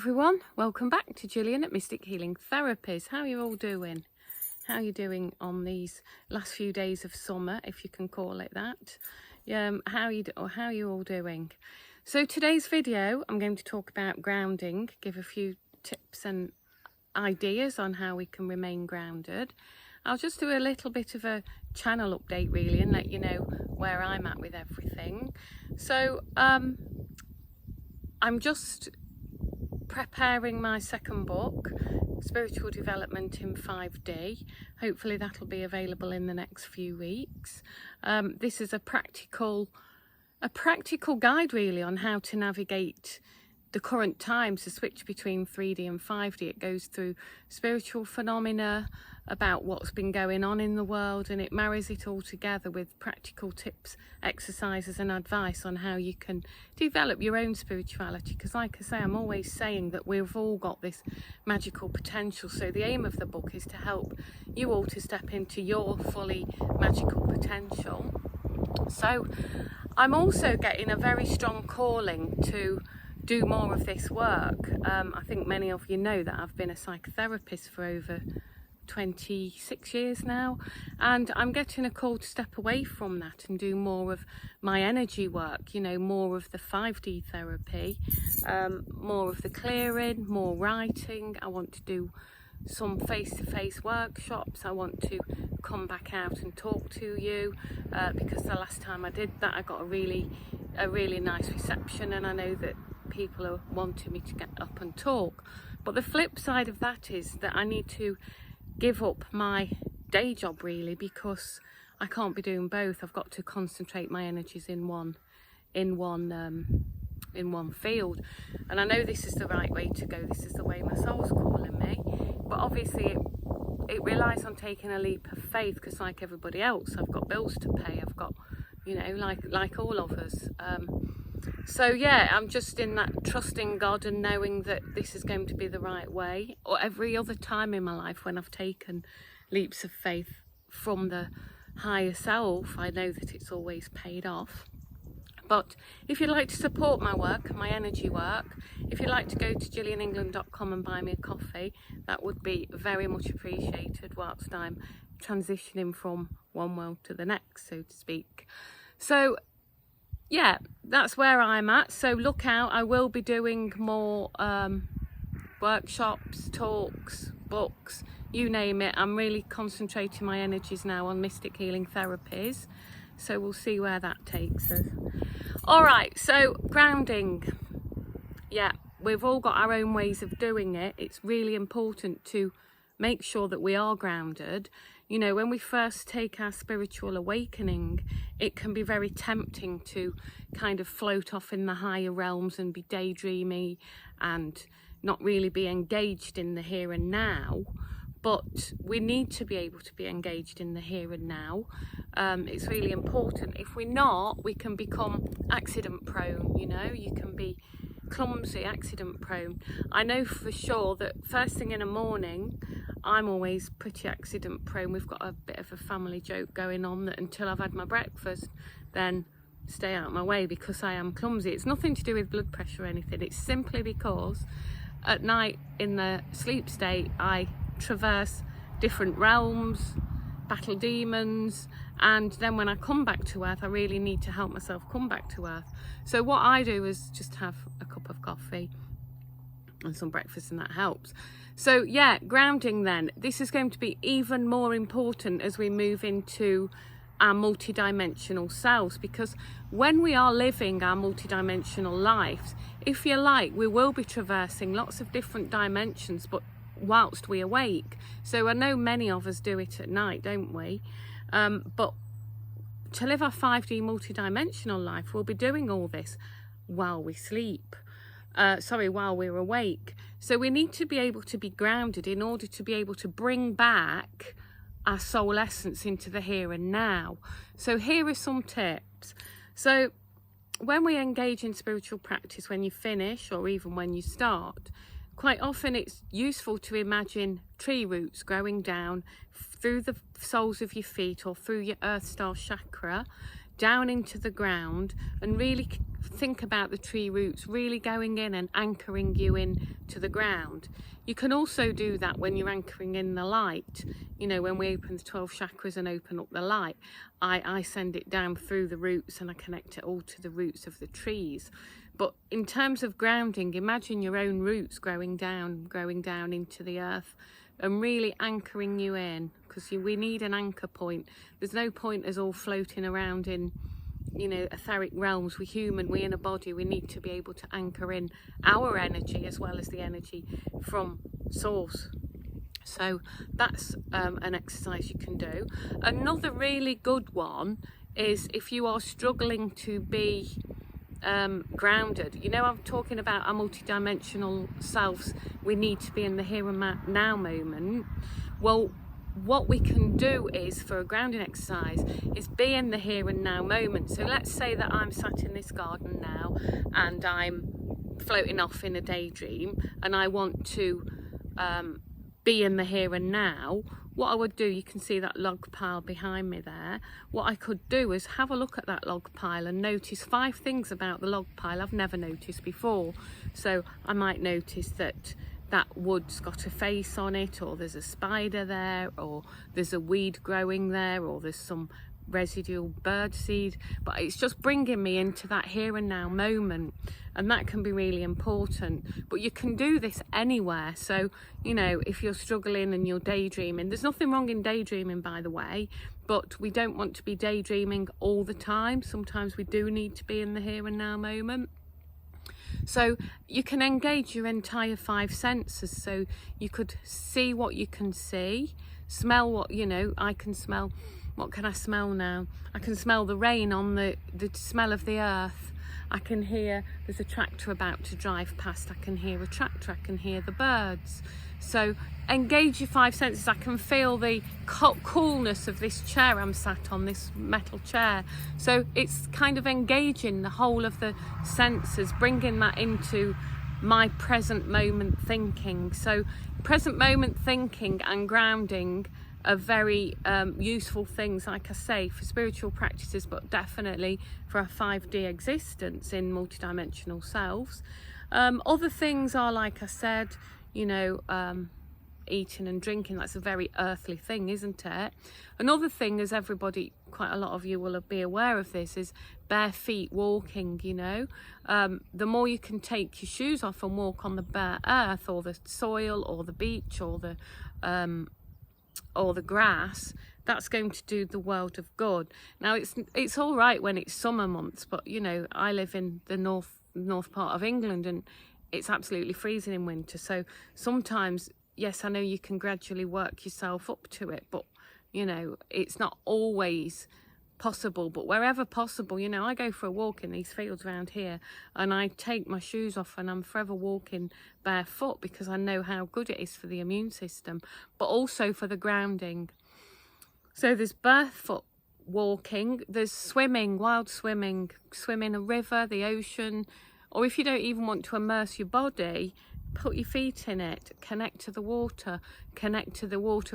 Everyone, welcome back to Gillian at Mystic Healing Therapies. How are you all doing? How are you doing on these last few days of summer, if you can call it that? How are you all doing? So today's video, I'm going to talk about grounding, give a few tips and ideas on how we can remain grounded. I'll just do a little bit of a channel update really and let you know where I'm at with everything. So I'm just preparing my second book, Spiritual Development in 5D. Hopefully that'll be available in the next few weeks. This is a practical guide really on how to navigate the current times, the switch between 3D and 5D. It goes through spiritual phenomena, about what's been going on in the world, and it marries it all together with practical tips, exercises and advice on how you can develop your own spirituality. Because like I say, I'm always saying that we've all got this magical potential, so the aim of the book is to help you all to step into your fully magical potential. So I'm also getting a very strong calling to do more of this work. I think many of you know that I've been a psychotherapist for over 26 years now, and I'm getting a call to step away from that and do more of my energy work, you know, more of the 5D therapy, more of the clearing, more writing. I want to do some face-to-face workshops. I want to come back out and talk to you because the last time I did that I got a really nice reception, and I know that people are wanting me to get up and talk. But the flip side of that is that I need to give up my day job really, because I can't be doing both. I've got to concentrate my energies in one field, and I know this is the right way to go. This is the way my soul's calling me, but obviously it relies on taking a leap of faith, because like everybody else, I've got bills to pay. I've got, you know, like all of us. So yeah, I'm just in that trusting God and knowing that this is going to be the right way. Or every other time in my life when I've taken leaps of faith from the higher self, I know that it's always paid off. But if you'd like to support my work, my energy work, if you'd like to go to gillianengland.com and buy me a coffee, that would be very much appreciated whilst I'm transitioning from one world to the next, so to speak. So yeah, that's where I'm at. So look out, I will be doing more workshops, talks, books, you name it. I'm really concentrating my energies now on Mystic Healing Therapies. So we'll see where that takes us. All right, so grounding. Yeah, we've all got our own ways of doing it. It's really important to make sure that we are grounded. You know, when we first take our spiritual awakening, it can be very tempting to kind of float off in the higher realms and be daydreamy and not really be engaged in the here and now. But we need to be able to be engaged in the here and now. It's really important. If we're not, we can become accident prone, you know. You can be clumsy, accident prone. I know for sure that first thing in the morning, I'm always pretty accident prone. We've got a bit of a family joke going on that until I've had my breakfast, then stay out of my way, because I am clumsy. It's nothing to do with blood pressure or anything. It's simply because at night in the sleep state, I traverse different realms, battle demons, and then when I come back to earth, I really need to help myself come back to earth. So what I do is just have a cup of coffee and some breakfast, and that helps. So yeah, grounding then. This is going to be even more important as we move into our multidimensional selves, because when we are living our multidimensional lives, if you like, we will be traversing lots of different dimensions, but whilst we awake. So I know many of us do it at night, don't we? But to live our 5D multidimensional life, we'll be doing all this while we sleep. While we're awake. So we need to be able to be grounded in order to be able to bring back our soul essence into the here and now. So here are some tips. So when we engage in spiritual practice, when you finish or even when you start, quite often it's useful to imagine tree roots growing down through the soles of your feet or through your Earth Star chakra, down into the ground, and really think about the tree roots really going in and anchoring you in to the ground. You can also do that when you're anchoring in the light. You know, when we open the 12 chakras and open up the light, I send it down through the roots and I connect it all to the roots of the trees. But in terms of grounding, imagine your own roots growing down into the earth and really anchoring you in, because we need an anchor point. There's no point us all floating around in, you know, etheric realms. We're human, we're in a body. We need to be able to anchor in our energy as well as the energy from source. So that's an exercise you can do. Another really good one is if you are struggling to be grounded. You know, I'm talking about our multidimensional selves. We need to be in the here and now moment. Well, what we can do is, for a grounding exercise, is be in the here and now moment. So let's say that I'm sat in this garden now and I'm floating off in a daydream and I want to be in the here and now. What I would do, you can see that log pile behind me there. What I could do is have a look at that log pile and notice 5 things about the log pile I've never noticed before. So I might notice that wood's got a face on it, or there's a spider there, or there's a weed growing there, or there's some residual bird seed. But it's just bringing me into that here and now moment, and that can be really important. But you can do this anywhere. So, you know, if you're struggling and you're daydreaming, there's nothing wrong in daydreaming, by the way, but we don't want to be daydreaming all the time. Sometimes we do need to be in the here and now moment. So you can engage your entire 5 senses. So you could see what you can see, smell what, you know, I can smell. What can I smell now? I can smell the rain on the smell of the earth. I can hear there's a tractor about to drive past. I can hear a tractor. I can hear the birds. So engage your 5 senses. I can feel the coolness of this chair I'm sat on, this metal chair. So it's kind of engaging the whole of the senses, bringing that into my present moment thinking. So present moment thinking and grounding are very useful things, like I say, for spiritual practices, but definitely for our 5D existence in multidimensional selves. Other things are, like I said, you know, eating and drinking. That's a very earthly thing, isn't it? Another thing, as everybody, quite a lot of you will be aware of this, is bare feet walking. You know, the more you can take your shoes off and walk on the bare earth, or the soil, or the beach, or the grass, that's going to do the world of good. Now it's all right when it's summer months, but you know, I live in the north part of England and it's absolutely freezing in winter. So sometimes, yes, I know you can gradually work yourself up to it, but you know, it's not always possible. But wherever possible, you know, I go for a walk in these fields around here and I take my shoes off and I'm forever walking barefoot, because I know how good it is for the immune system, but also for the grounding. So there's barefoot walking, there's swimming, wild swimming, swim in a river, the ocean, or if you don't even want to immerse your body, put your feet in it, connect to the water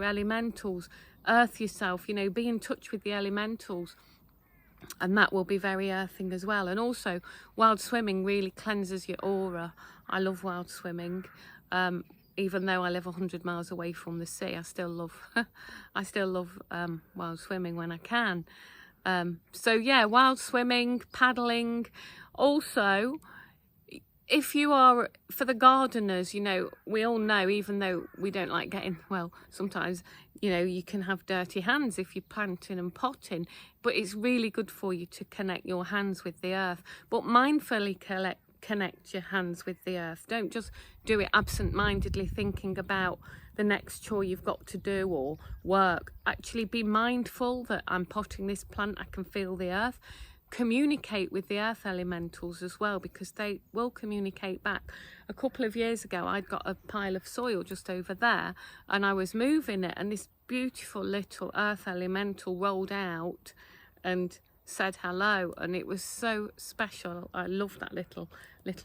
elementals, earth yourself, you know, be in touch with the elementals, and that will be very earthing as well. And also wild swimming really cleanses your aura. I love wild swimming. Even though I live 100 miles away from the sea, I still love wild swimming when I can. So yeah, wild swimming, paddling. Also, if you are, for the gardeners, you know, we all know, even though we don't like getting, well, sometimes, you know, you can have dirty hands if you're planting and potting, but it's really good for you to connect your hands with the earth, but mindfully connect your hands with the earth. Don't just do it absent-mindedly thinking about the next chore you've got to do or work. Actually be mindful that I'm potting this plant, I can feel the earth. Communicate with the earth elementals as well, because they will communicate back. A couple of years ago, I'd got a pile of soil just over there and I was moving it, and this beautiful little earth elemental rolled out and said hello, and it was so special. I love that little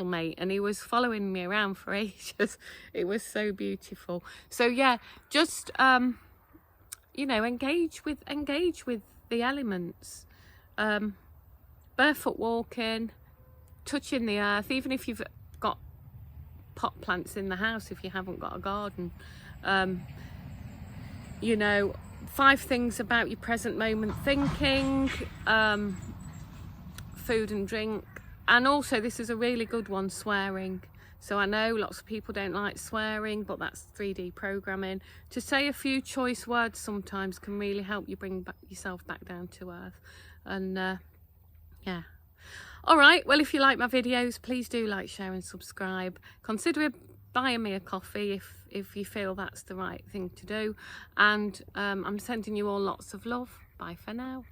mate, and he was following me around for ages. It was so beautiful. So yeah, just you know, engage with the elements. Barefoot walking, touching the earth, even if you've got pot plants in the house, if you haven't got a garden. You know, 5 things about your present moment thinking, food and drink, and also this is a really good one, swearing. So I know lots of people don't like swearing, but that's 3D programming. To say a few choice words sometimes can really help you bring yourself back down to earth. And yeah. All right, well, if you like my videos, please do like, share and subscribe. Consider buying me a coffee if you feel that's the right thing to do. And I'm sending you all lots of love. Bye for now.